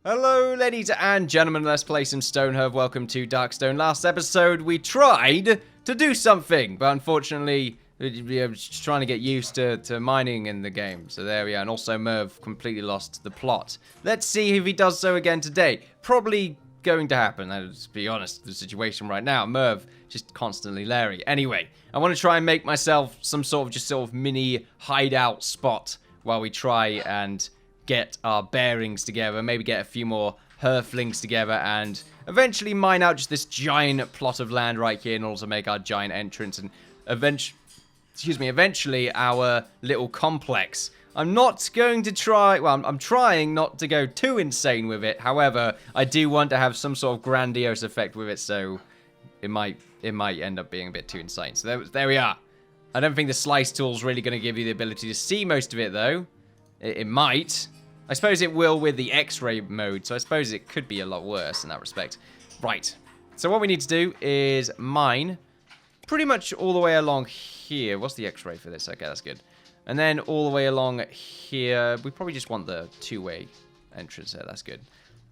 Hello, ladies and gentlemen, let's play some Stonehearth. Welcome to Darkstone. Last episode, we tried to do something, but unfortunately, we were just trying to get used to mining in the game. So there we are, and also Merv completely lost the plot. Let's see if he does so again today. Probably going to happen, let's be honest, the situation right now. Merv, just constantly Larry. Anyway, I want to try and make myself some sort of mini hideout spot while we try and get our bearings together, maybe get a few more Hearthlings together, and eventually mine out just this giant plot of land right here in order to make our giant entrance and eventually our little complex. I'm not going to try, well, I'm trying not to go too insane with it. However, I do want to have some sort of grandiose effect with it, so it might end up being a bit too insane. So there we are. I don't think the slice tool's really going to give you the ability to see most of it, though. It might. I suppose it will with the X-ray mode, so I suppose it could be a lot worse in that respect. Right. So what we need to do is mine pretty much all the way along here. What's the X-ray for this? Okay, that's good. And then all the way along here, we probably just want the two-way entrance there. That's good.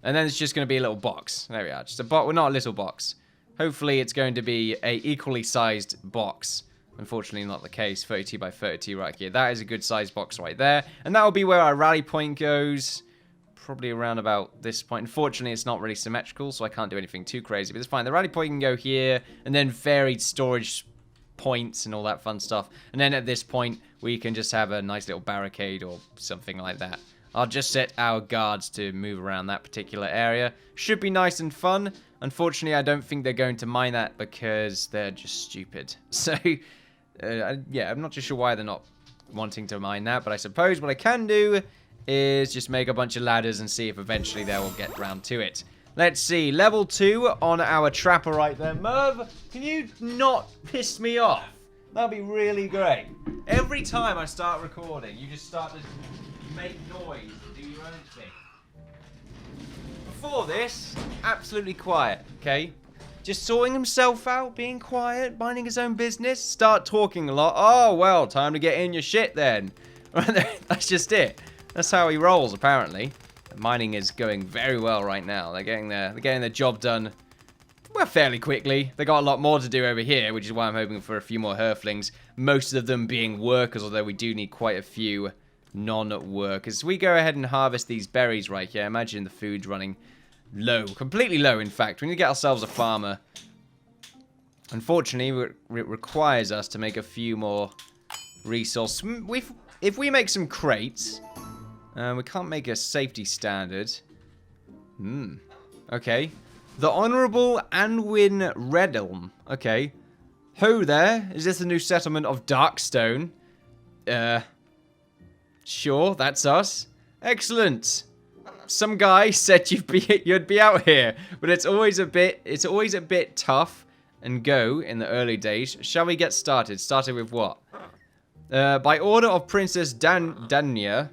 And then it's just going to be a little box. There we are. Just a box. Well, not a little box. Hopefully it's going to be a equally sized box. Unfortunately, not the case. 32 by 32 right here. That is a good size box right there. And that will be where our rally point goes. Probably around about this point. Unfortunately, it's not really symmetrical, so I can't do anything too crazy. But it's fine. The rally point can go here. And then varied storage points and all that fun stuff. And then at this point, we can just have a nice little barricade or something like that. I'll just set our guards to move around that particular area. Should be nice and fun. Unfortunately, I don't think they're going to mine that because they're just stupid. So yeah, I'm not too sure why they're not wanting to mine that, but I suppose what I can do is just make a bunch of ladders and see if eventually they will get round to it. Let's see, level 2 on our trapper right there. Merv, can you not piss me off? That'd be really great. Every time I start recording, you just start to make noise, do your own thing. Before this, absolutely quiet, okay? Just sorting himself out, being quiet, minding his own business, start talking a lot. Oh, well, time to get in your shit then. That's just it. That's how he rolls, apparently. Mining is going very well right now. They're getting their job done, well, fairly quickly. They got a lot more to do over here, which is why I'm hoping for a few more Hearthlings. Most of them being workers, although we do need quite a few non-workers. We go ahead and harvest these berries right here. Imagine the food's running low, completely low, in fact. We need to get ourselves a farmer. Unfortunately, it requires us to make a few more resources. If we make some crates, we can't make a safety standard. Okay. The Honourable Anwin Redhelm. Okay. Ho there. Is this the new settlement of Darkstone? Sure, that's us. Excellent. Some guy said you'd be out here, but it's always a bit tough and go in the early days. Shall we get started? Started with what? By order of Princess Danaer,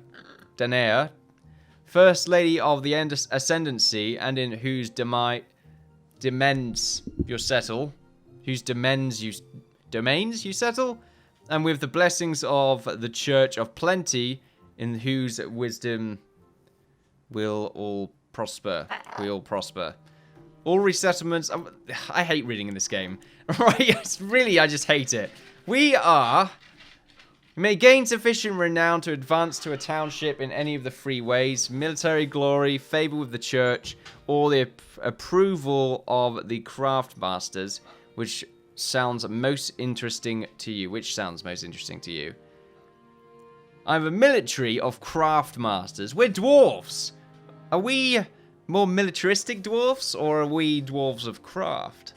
First Lady of the Ascendancy, and in whose domains you settle, and with the blessings of the Church of Plenty, in whose wisdom we'll all prosper. We all prosper. All resettlements. I hate reading in this game. Right? It's really, I just hate it. We may gain sufficient renown to advance to a township in any of the three ways: military glory, favor with the church, or the approval of the craft masters, which sounds most interesting to you. I'm a military of craft masters. We're dwarves. Are we more militaristic dwarves, or are we dwarves of craft?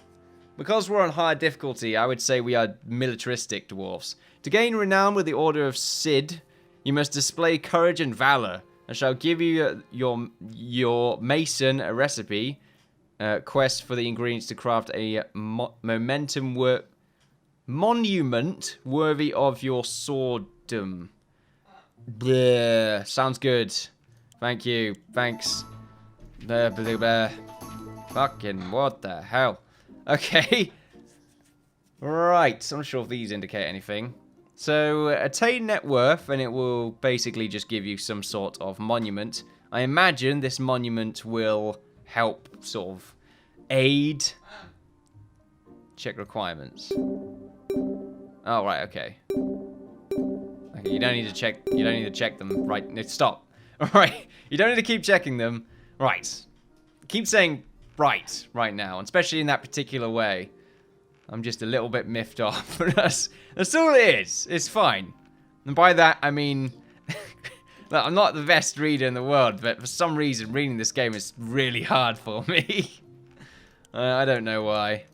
Because we're on higher difficulty, I would say we are militaristic dwarves. To gain renown with the Order of Cid, you must display courage and valor. I shall give you your mason a recipe. Quest for the ingredients to craft a monument worthy of your sworddom. Bleh. Sounds good. Thank you. Thanks. Fucking what the hell? Okay. Right. I'm not sure if these indicate anything. So, attain net worth, and it will basically just give you some sort of monument. I imagine this monument will help sort of aid. Check requirements. Oh, right, okay. Okay, you don't need to check them. Right, no, stop. Alright, you don't need to keep checking them. Right. Keep saying right now, especially in that particular way. I'm just a little bit miffed off. That's all it is. It's fine. And by that, I mean... Look, I'm not the best reader in the world, but for some reason, reading this game is really hard for me. I don't know why.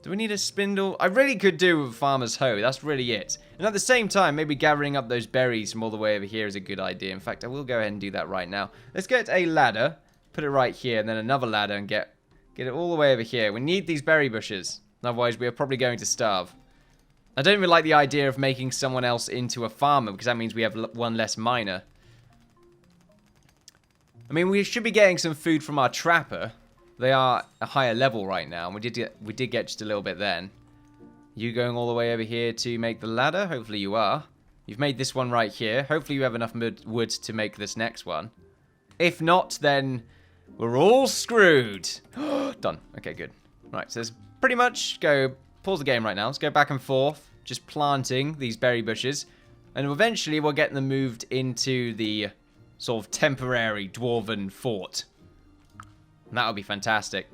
Do we need a spindle? I really could do with farmer's hoe. That's really it. And at the same time, maybe gathering up those berries from all the way over here is a good idea. In fact, I will go ahead and do that right now. Let's get a ladder. Put it right here, and then another ladder, and get it all the way over here. We need these berry bushes. Otherwise, we are probably going to starve. I don't even like the idea of making someone else into a farmer, because that means we have one less miner. I mean, we should be getting some food from our trapper. They are a higher level right now, and we did get just a little bit then. You going all the way over here to make the ladder? Hopefully you are. You've made this one right here. Hopefully you have enough wood to make this next one. If not, then we're all screwed. Done. Okay, good. Right, so let's pretty much go... Pause the game right now. Let's go back and forth, just planting these berry bushes. And eventually we'll get them moved into the sort of temporary Dwarven fort. And that'll be fantastic.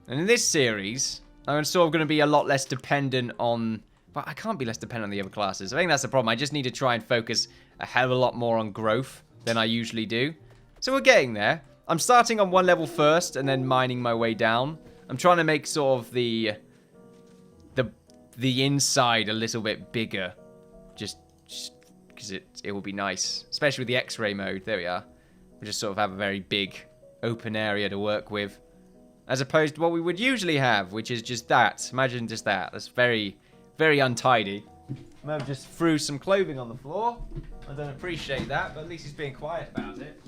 And in this series, I'm sort of going to be a lot less dependent on... Well, I can't be less dependent on the other classes. I think that's the problem. I just need to try and focus a hell of a lot more on growth than I usually do. So we're getting there. I'm starting on one level first and then mining my way down. I'm trying to make sort of the inside a little bit bigger. Just because it will be nice. Especially with the X-ray mode. There we are. We just sort of have a very big open area to work with. As opposed to what we would usually have, which is just that. Imagine just that. That's very, very untidy. I might have just threw some clothing on the floor. I don't appreciate that, but at least he's being quiet about it.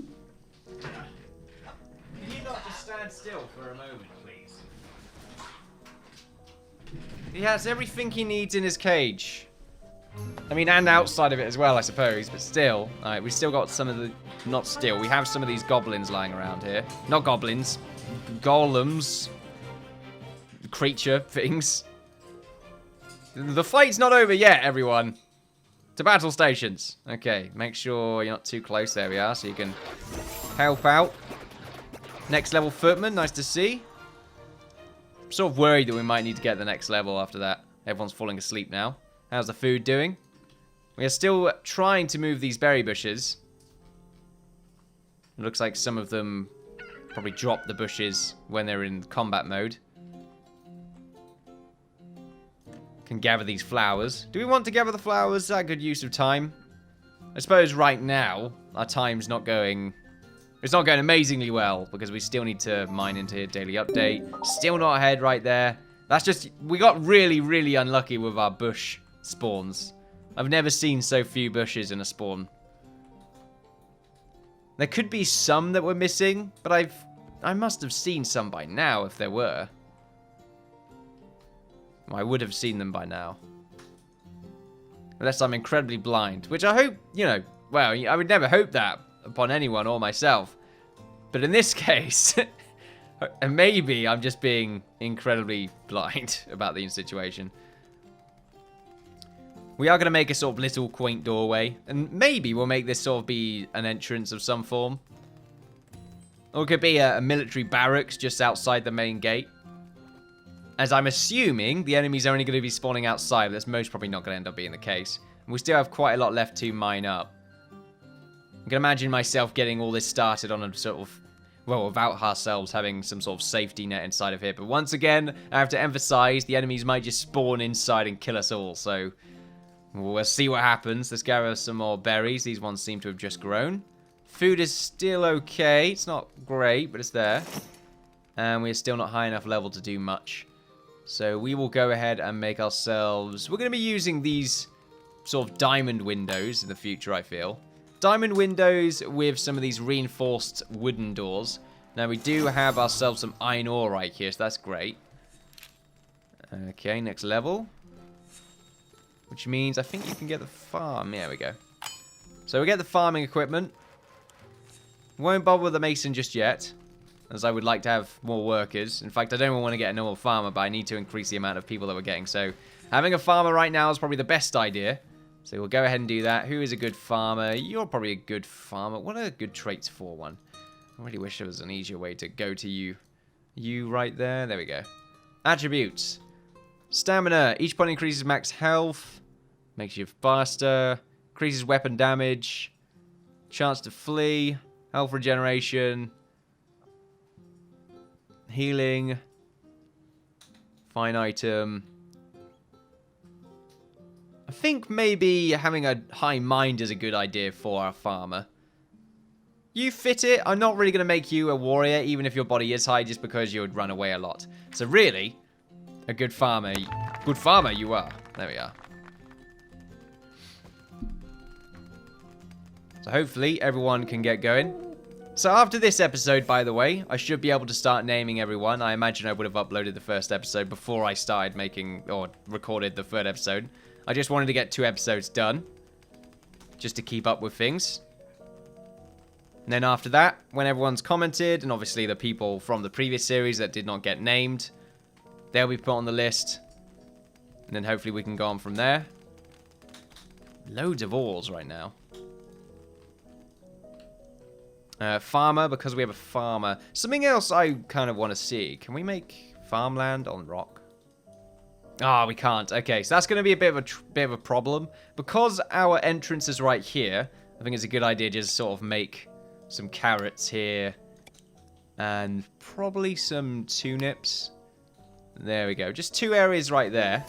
Can you not just stand still for a moment, please? He has everything he needs in his cage. I mean, and outside of it as well, I suppose, but still. Alright, we still got some of the... Not still, we have some of these goblins lying around here. Not goblins. Golems. Creature things. The fight's not over yet, everyone. To battle stations. Okay, make sure you're not too close. There we are, so you can help out. Next level footman, nice to see. I'm sort of worried that we might need to get the next level after that. Everyone's falling asleep now. How's the food doing? We are still trying to move these berry bushes. It looks like some of them probably drop the bushes when they're in combat mode. Can gather these flowers. Do we want to gather the flowers? Is that a good use of time? I suppose right now, our time's not going... It's not going amazingly well, because we still need to mine into here, daily update. Still not ahead right there. That's just... We got really, really unlucky with our bush spawns. I've never seen so few bushes in a spawn. There could be some that were missing, but I must have seen some by now if there were. I would have seen them by now. Unless I'm incredibly blind. Which I hope, you know... Well, I would never hope that upon anyone or myself. But in this case... and maybe I'm just being incredibly blind about the situation. We are going to make a sort of little quaint doorway. And maybe we'll make this sort of be an entrance of some form. Or it could be a military barracks just outside the main gate. As I'm assuming the enemy's only going to be spawning outside, but that's most probably not going to end up being the case. And we still have quite a lot left to mine up. I can imagine myself getting all this started on a sort of, well, without ourselves having some sort of safety net inside of here. But once again, I have to emphasize, the enemies might just spawn inside and kill us all. So we'll see what happens. Let's gather some more berries. These ones seem to have just grown. Food is still okay. It's not great, but it's there. And we're still not high enough level to do much. So we will go ahead and make ourselves... We're going to be using these sort of diamond windows in the future, I feel. Diamond windows with some of these reinforced wooden doors. Now, we do have ourselves some iron ore right here, so that's great. Okay, next level. Which means I think you can get the farm. There we go. So we get the farming equipment. Won't bother with the mason just yet, as I would like to have more workers. In fact, I don't even want to get a normal farmer, but I need to increase the amount of people that we're getting. So having a farmer right now is probably the best idea. So we'll go ahead and do that. Who is a good farmer? You're probably a good farmer. What are good traits for one? I really wish there was an easier way to go to you. You right there. There we go. Attributes. Stamina. Each point increases max health. Makes you faster. Increases weapon damage. Chance to flee. Health regeneration. Healing. Fine item. I think maybe having a high mind is a good idea for our farmer. You fit it. I'm not really going to make you a warrior, even if your body is high, just because you would run away a lot. So really, a good farmer. Good farmer you are. There we are. So hopefully everyone can get going. So after this episode, by the way, I should be able to start naming everyone. I imagine I would have uploaded the first episode before I started making, or recorded the third episode. I just wanted to get 2 episodes done, just to keep up with things. And then after that, when everyone's commented, and obviously the people from the previous series that did not get named, they'll be put on the list. And then hopefully we can go on from there. Loads of ores right now. Farmer, because we have a farmer. Something else I kind of want to see. Can we make farmland on rock? Ah, we can't. Okay, so that's going to be a bit of a problem. Because our entrance is right here, I think it's a good idea to just sort of make some carrots here. And probably some turnips. There we go. Just 2 areas right there.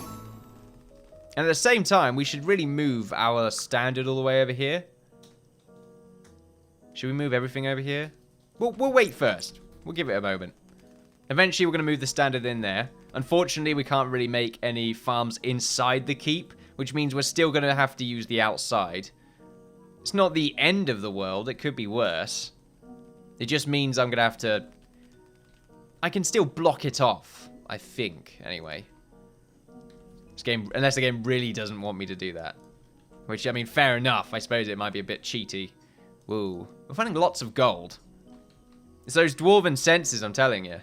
And at the same time, we should really move our standard all the way over here. Should we move everything over here? We'll wait first. We'll give it a moment. Eventually, we're going to move the standard in there. Unfortunately, we can't really make any farms inside the keep, which means we're still going to have to use the outside. It's not the end of the world. It could be worse. It just means I'm going to have to... I can still block it off, I think, anyway. This game, unless the game really doesn't want me to do that. Which, I mean, fair enough. I suppose it might be a bit cheaty. Woo. We're finding lots of gold. It's those dwarven senses, I'm telling you.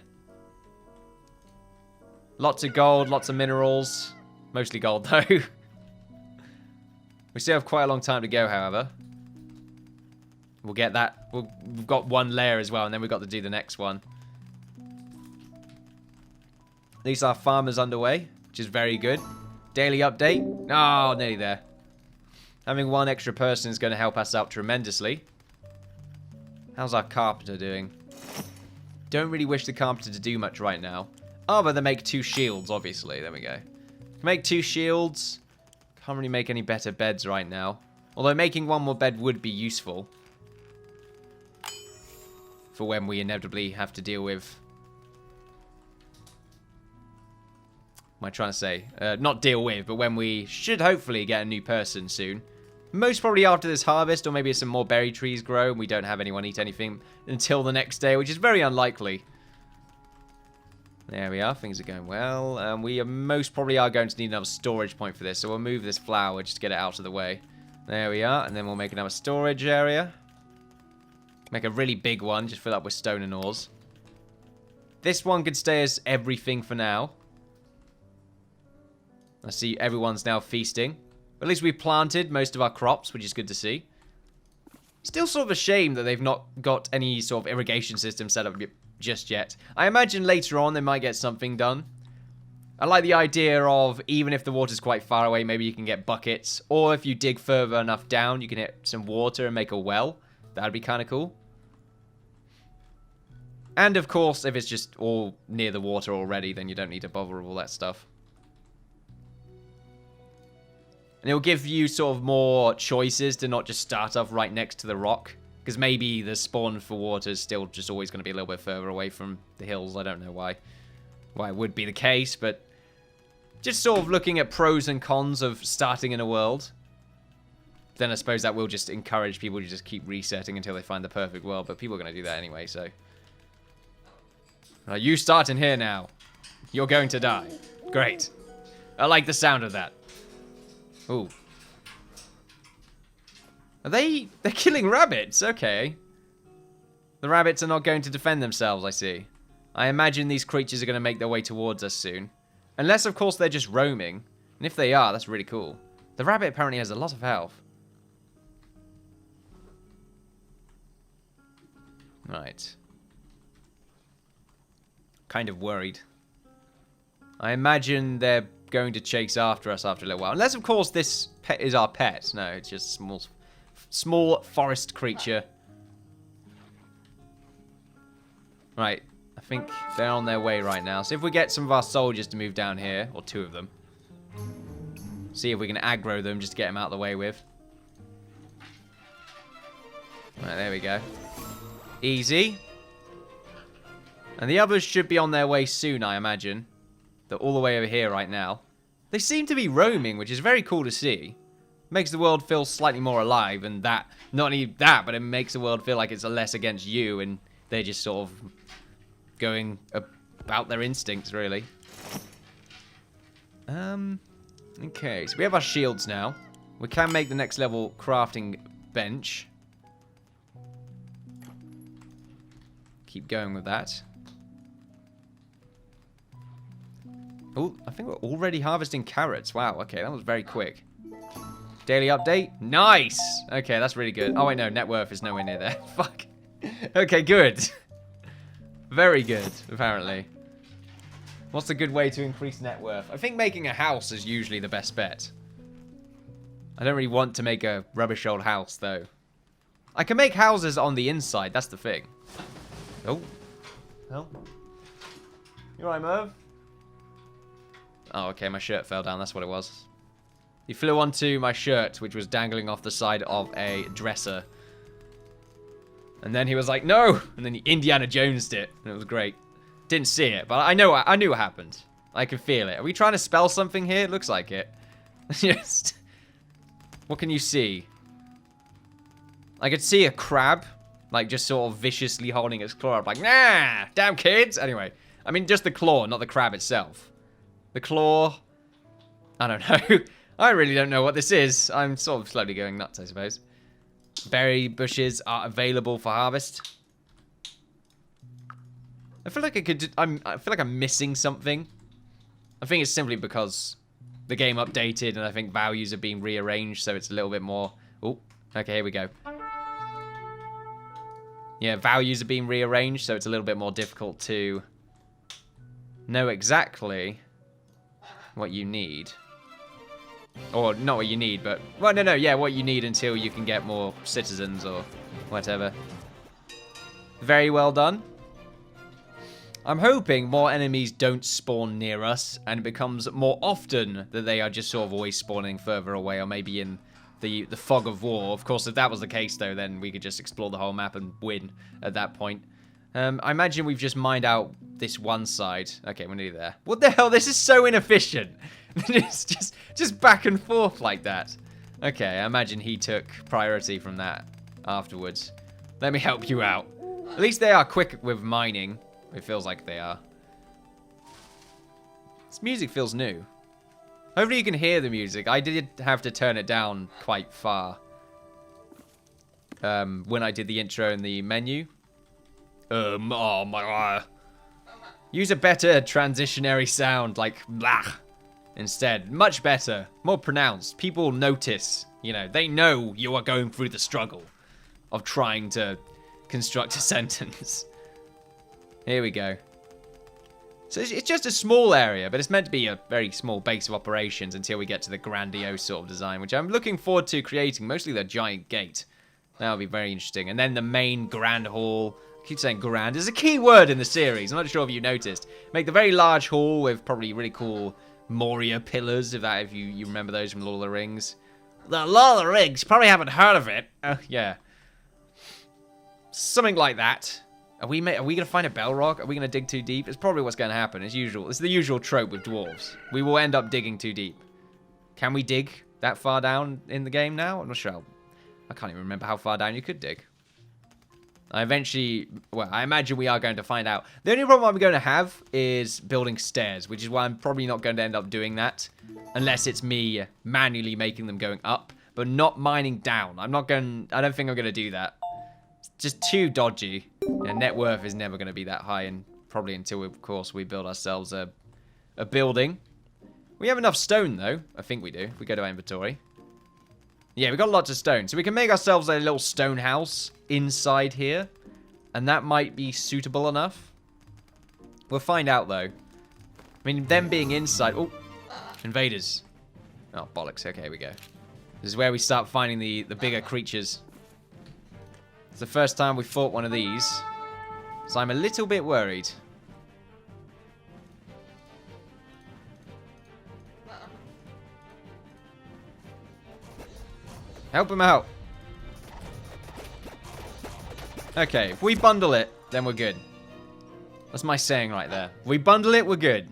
Lots of gold, lots of minerals. Mostly gold, though. We still have quite a long time to go, however. We'll get that. We've got 1 layer as well, and then we've got to do the next one. At least our farmer's underway, which is very good. Daily update. Oh, nearly there. Having 1 extra person is going to help us out tremendously. How's our carpenter doing? Don't really wish the carpenter to do much right now. Other than make 2 shields, obviously. There we go. Make 2 shields. Can't really make any better beds right now. Although making 1 more bed would be useful. For when we inevitably have to deal with... What am I trying to say? Not deal with, but when we should hopefully get a new person soon. Most probably after this harvest, or maybe some more berry trees grow and we don't have anyone eat anything until the next day, which is very unlikely. There we are, things are going well. We most probably are going to need another storage point for this, so we'll move this flower just to get it out of the way. There we are, and then we'll make another storage area. Make a really big one, just fill up with stone and ores. This one could stay as everything for now. I see everyone's now feasting. But at least we planted most of our crops, which is good to see. Still sort of a shame that they've not got any sort of irrigation system set up just yet. I imagine later on they might get something done. I like the idea of, even if the water's quite far away, maybe you can get buckets. Or if you dig further enough down, you can hit some water and make a well. That'd be kind of cool. And of course, if it's just all near the water already, then you don't need to bother with all that stuff. And it'll give you sort of more choices to not just start off right next to the rock. Because maybe the spawn for water is still just always going to be a little bit further away from the hills. I don't know why it would be the case, but just sort of looking at pros and cons of starting in a world. Then I suppose that will just encourage people to just keep resetting until they find the perfect world. But people are going to do that anyway, so... you start in here now. You're going to die. Great. I like the sound of that. Ooh. They're killing rabbits. Okay. The rabbits are not going to defend themselves, I see. I imagine these creatures are going to make their way towards us soon. Unless, of course, they're just roaming. And if they are, that's really cool. The rabbit apparently has a lot of health. Right. Kind of worried. I imagine they're going to chase after us after a little while. Unless, of course, this pet is our pet. No, it's just a small forest creature. Right. I think they're on their way right now. So if we get some of our soldiers to move down here, or 2 of them. See if we can aggro them just to get them out of the way with. Right, there we go. Easy. And the others should be on their way soon, I imagine. They're all the way over here right now. They seem to be roaming, which is very cool to see. Makes the world feel slightly more alive, and that, not only that, but it makes the world feel like it's a less against you, and they're just sort of going about their instincts, really. Okay, so we have our shields now. We can make the next level crafting bench. Keep going with that. Oh, I think we're already harvesting carrots. Wow, okay, that was very quick. Daily update. Nice! Okay, that's really good. Oh, wait, no, net worth is nowhere near there. Fuck. Okay, good. Very good, apparently. What's a good way to increase net worth? I think making a house is usually the best bet. I don't really want to make a rubbish old house, though. I can make houses on the inside, that's the thing. Oh. Hell. You alright, Merv? Oh, okay, my shirt fell down, that's what it was. He flew onto my shirt, which was dangling off the side of a dresser. And then he was like, no! And then he Indiana Jones'd it, and it was great. Didn't see it, but I knew what happened. I could feel it. Are we trying to spell something here? It looks like it. Just... What can you see? I could see a crab, like just sort of viciously holding its claw up, like, nah! Damn kids! Anyway, I mean just the claw, not the crab itself. The claw... I don't know. I really don't know what this is. I'm sort of slowly going nuts, I suppose. Berry bushes are available for harvest. I feel like I feel like I'm missing something. I think it's simply because the game updated and I think values are being rearranged, so it's a little bit more... Oh, okay, here we go. Yeah, values are being rearranged, so it's a little bit more difficult to know exactly what you need. Or not what you need, but... Well, no, yeah, what you need until you can get more citizens or whatever. Very well done. I'm hoping more enemies don't spawn near us, and it becomes more often that they are just sort of always spawning further away, or maybe in the fog of war. Of course, if that was the case, though, then we could just explore the whole map and win at that point. I imagine we've just mined out this one side. Okay, we're nearly there. What the hell? This is so inefficient. It's just back and forth like that. Okay, I imagine he took priority from that afterwards. Let me help you out. At least they are quick with mining. It feels like they are. This music feels new. Hopefully you can hear the music. I did have to turn it down quite far when I did the intro in the menu. Oh my... Use a better transitionary sound, like blah. Instead, much better, more pronounced. People notice, you know, they know you are going through the struggle of trying to construct a sentence. Here we go. So it's just a small area, but it's meant to be a very small base of operations until we get to the grandiose sort of design, which I'm looking forward to creating, mostly the giant gate. That'll be very interesting. And then the main grand hall. I keep saying grand is a key word in the series. I'm not sure if you noticed. Make the very large hall with probably really cool Moria pillars, if you remember those from Lord of the Rings. The Lord of the Rings, probably haven't heard of it. Yeah. Something like that. Are we going to find a Balrog? Are we going to dig too deep? It's probably what's going to happen, as usual. It's the usual trope with dwarves. We will end up digging too deep. Can we dig that far down in the game now? I'm not sure. I can't even remember how far down you could dig. I imagine we are going to find out. The only problem I'm going to have is building stairs, which is why I'm probably not going to end up doing that. Unless it's me manually making them going up, but not mining down. I don't think I'm going to do that. just too dodgy. Yeah, net worth is never going to be that high, and probably until, of course, we build ourselves a building. We have enough stone, though. I think we do. If we go to our inventory. Yeah, we got lots of stone. So we can make ourselves a little stone house inside here. And that might be suitable enough. We'll find out, though. I mean, them being inside... Oh, invaders. Oh, bollocks. Okay, here we go. This is where we start finding the bigger creatures. It's the first time we fought one of these. So I'm a little bit worried. Help him out. Okay, if we bundle it, then we're good. That's my saying right there. If we bundle it, we're good.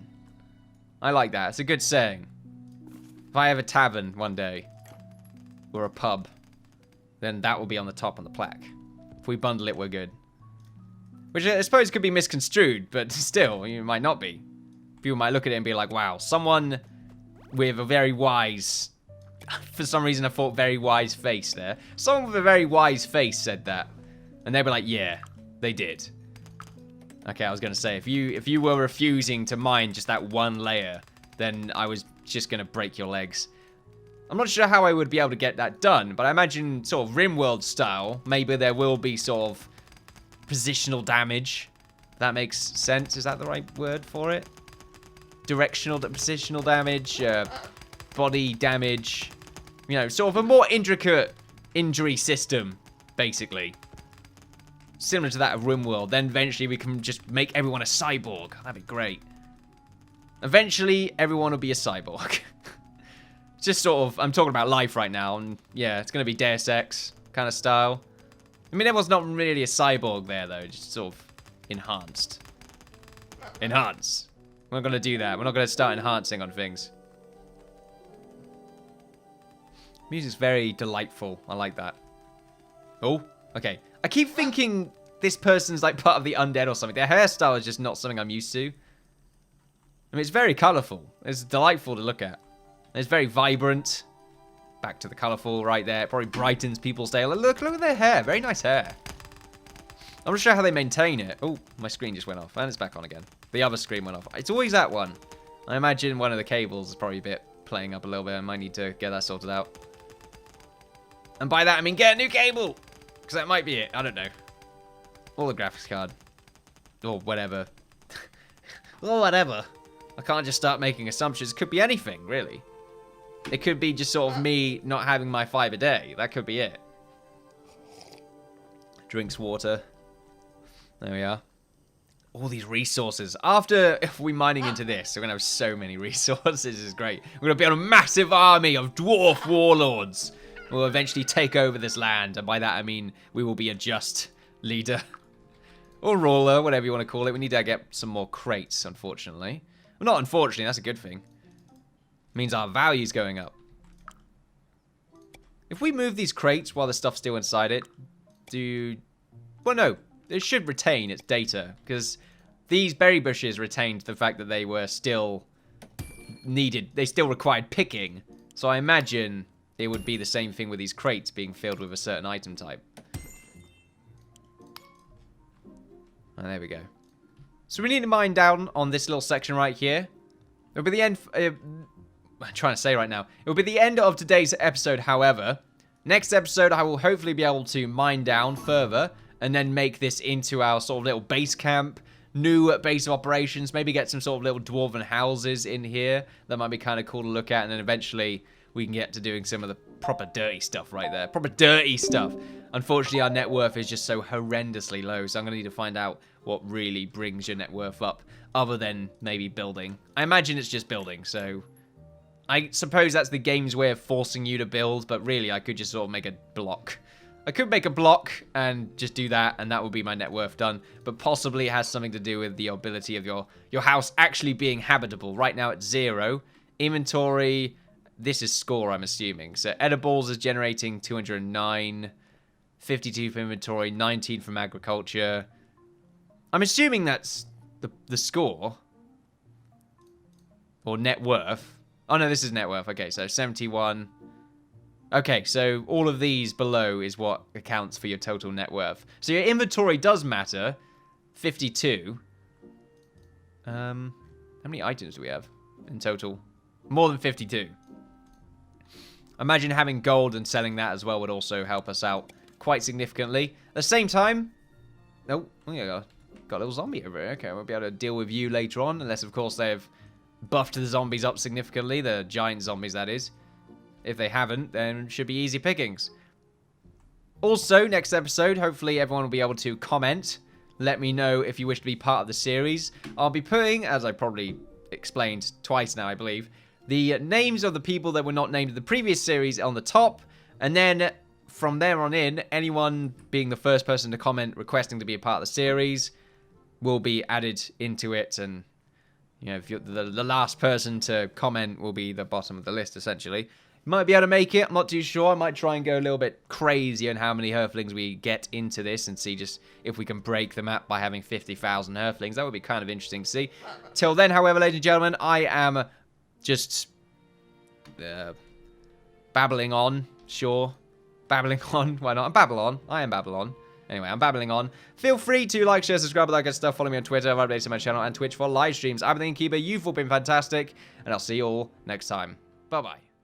I like that. It's a good saying. If I have a tavern one day, or a pub, then that will be on the top on the plaque. If we bundle it, we're good. Which I suppose could be misconstrued, but still, you might not be. People might look at it and be like, wow, someone with a very wise... For some reason, I thought very wise face there. Someone with a very wise face said that. And they'd be like, yeah, they did. Okay, I was going to say, if you were refusing to mine just that one layer, then I was just going to break your legs. I'm not sure how I would be able to get that done, but I imagine sort of RimWorld style, maybe there will be sort of positional damage. That makes sense. Is that the right word for it? Directional, positional damage, body damage. You know, sort of a more intricate injury system, basically. Similar to that of RimWorld. Then eventually we can just make everyone a cyborg. That'd be great. Eventually, everyone will be a cyborg. Just sort of, I'm talking about life right now, and yeah, it's going to be Deus Ex kind of style. I mean, everyone's not really a cyborg there, though, just sort of enhanced. Enhance. We're not going to do that. We're not going to start enhancing on things. Music's very delightful. I like that. Oh, okay. I keep thinking this person's like part of the undead or something. Their hairstyle is just not something I'm used to. I mean, it's very colourful. It's delightful to look at. It's very vibrant. Back to the colourful right there. It probably brightens people's day. Look at their hair. Very nice hair. I'm not sure how they maintain it. Oh, my screen just went off. And it's back on again. The other screen went off. It's always that one. I imagine one of the cables is probably a bit playing up a little bit. I might need to get that sorted out. And by that, I mean get a new cable. Because that might be it. I don't know. Or the graphics card. Or whatever. Or whatever. I can't just start making assumptions. It could be anything, really. It could be just sort of me not having my 5 a day. That could be it. Drinks water. There we are. All these resources. After if we mining into this, we're going to have so many resources. This is great. We're going to be on a massive army of dwarf warlords. We'll eventually take over this land. And by that, I mean we will be a just leader. Or ruler, whatever you want to call it. We need to get some more crates, unfortunately. Well, not unfortunately. That's a good thing. Means our value's going up. If we move these crates while the stuff's still inside it, well, no. It should retain its data, because these berry bushes retained the fact that they were still needed. They still required picking. So I imagine it would be the same thing with these crates being filled with a certain item type. And there we go. So we need to mine down on this little section right here. It'll be the end... I'm trying to say right now. It will be the end of today's episode, however. Next episode, I will hopefully be able to mine down further and then make this into our sort of little base camp, new base of operations, maybe get some sort of little dwarven houses in here. That might be kind of cool to look at, and then eventually we can get to doing some of the proper dirty stuff right there. Proper dirty stuff. Unfortunately, our net worth is just so horrendously low, so I'm going to need to find out what really brings your net worth up, other than maybe building. I imagine it's just building, so... I suppose that's the game's way of forcing you to build, but really I could just sort of make a block. I could make a block and just do that, and that would be my net worth done. But possibly it has something to do with the ability of your house actually being habitable. Right now it's 0. Inventory, this is score, I'm assuming. So edibles is generating 209, 52 for inventory, 19 from agriculture. I'm assuming that's the score. Or net worth. Oh, no, this is net worth. Okay, so 71. Okay, so all of these below is what accounts for your total net worth. So your inventory does matter. 52. How many items do we have in total? More than 52. Imagine having gold and selling that as well would also help us out quite significantly. At the same time... Oh, yeah, got a little zombie over here. Okay, we'll be able to deal with you later on. Unless, of course, they've buffed the zombies up significantly. The giant zombies, that is. If they haven't, then it should be easy pickings. Also, next episode, hopefully everyone will be able to comment. Let me know if you wish to be part of the series. I'll be putting, as I probably explained twice now, I believe, the names of the people that were not named in the previous series on the top. And then, from there on in, anyone being the first person to comment requesting to be a part of the series will be added into it. And, you know, if you're the last person to comment will be the bottom of the list, essentially. Might be able to make it. I'm not too sure. I might try and go a little bit crazy on how many Hearthlings we get into this and see just if we can break the map by having 50,000 Hearthlings. That would be kind of interesting to see. Till then, however, ladies and gentlemen, I am just babbling on. Sure. Babbling on. Why not? I'm Babylon. I am Babylon. Anyway, I'm babbling on. Feel free to like, share, subscribe, all that good stuff. Follow me on Twitter. I've updated my channel and Twitch for live streams. I've been the Innkeeper. You've all been fantastic. And I'll see you all next time. Bye-bye.